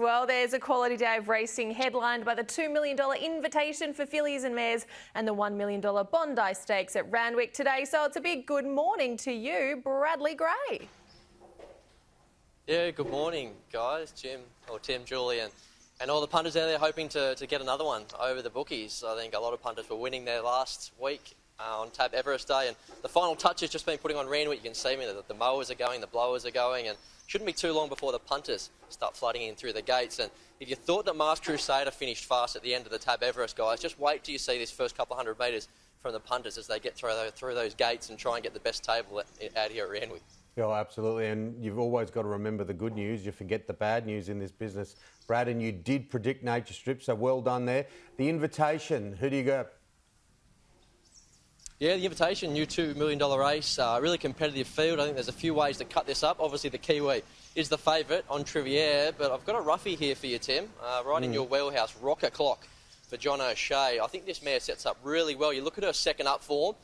Well, there's a quality day of racing headlined by the $2 million invitation for fillies and mares and the $1 million Bondi Stakes at Randwick today. So it's a big good morning to you, Bradley Gray. Yeah, good morning, guys. Tim, Julian, and all the punters out there hoping to get another one over the bookies. I think a lot of punters were winning there last week on Tab Everest Day, and the final touch has just been putting on Randwick. You can see me that the mowers are going, the blowers are going, and shouldn't be too long before the punters start flooding in through the gates. And if you thought that Mars Crusader finished fast at the end of the Tab Everest, guys, just wait till you see this first couple of hundred metres from the punters as they get through those gates and try and get the best table out here at Randwick. Yeah, absolutely. And you've always got to remember the good news. You forget the bad news in this business, Brad, and you did predict Nature Strip, so well done there. The invitation, who do you go? Yeah, the invitation, new $2 million race, really competitive field. I think there's a few ways to cut this up. Obviously, the Kiwi is the favourite, Entriviere, but I've got a roughie here for you, Tim, right in your wheelhouse, Rocha Clock for John O'Shea. I think this mare sets up really well. You look at her second up form,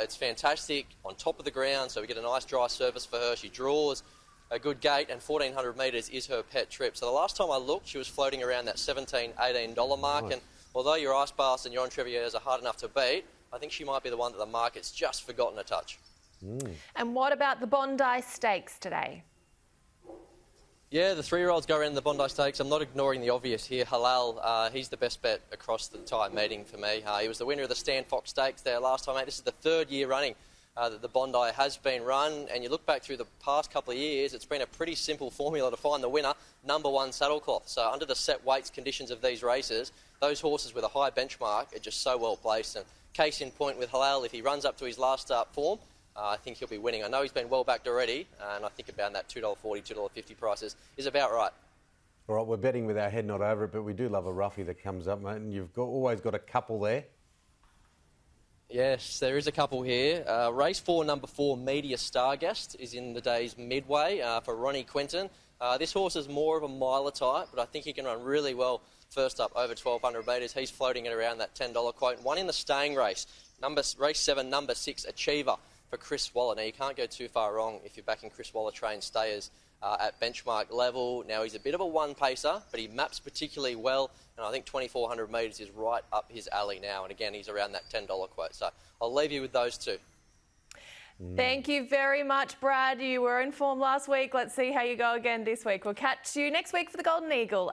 it's fantastic on top of the ground, so we get a nice dry surface for her. She draws a good gate, and 1,400 metres is her pet trip. So the last time I looked, she was floating around that $17, $18 mark, and although your Icebaths and your Entrivieres are hard enough to beat, I think she might be the one that the market's just forgotten a touch. And what about the Bondi Stakes today? Yeah, the 3-year-olds go around the Bondi Stakes. I'm not ignoring the obvious here. Halal, he's the best bet across the entire meeting for me. He was the winner of the Stan Fox Stakes there last time out. This is the third year running that the Bondi has been run. And you look back through the past couple of years, it's been a pretty simple formula to find the winner, number one saddlecloth. So under the set weights conditions of these races, those horses with a high benchmark are just so well placed. And case in point with Halal, if he runs up to his last start form, I think he'll be winning. I know he's been well backed already, and I think about that $2.40, $2.50 prices is about right. All right, we're betting with our head not over it, but we do love a roughie that comes up, mate, and you've always got a couple there. Yes, there is a couple here. Race 4, number 4, Media Starguest, is in the day's midway for Ronnie Quinton. This horse is more of a miler type, but I think he can run really well first up over 1,200 metres. He's floating at around that $10 quote. One in the staying race, race 7, number 6, Achiever for Chris Waller. Now, you can't go too far wrong if you're backing Chris Waller trained stayers at benchmark level. Now, he's a bit of a one-pacer, but he maps particularly well, and I think 2,400 metres is right up his alley now. And again, he's around that $10 quote. So I'll leave you with those two. Thank you very much, Brad. You were in form last week. Let's see how you go again this week. We'll catch you next week for the Golden Eagle.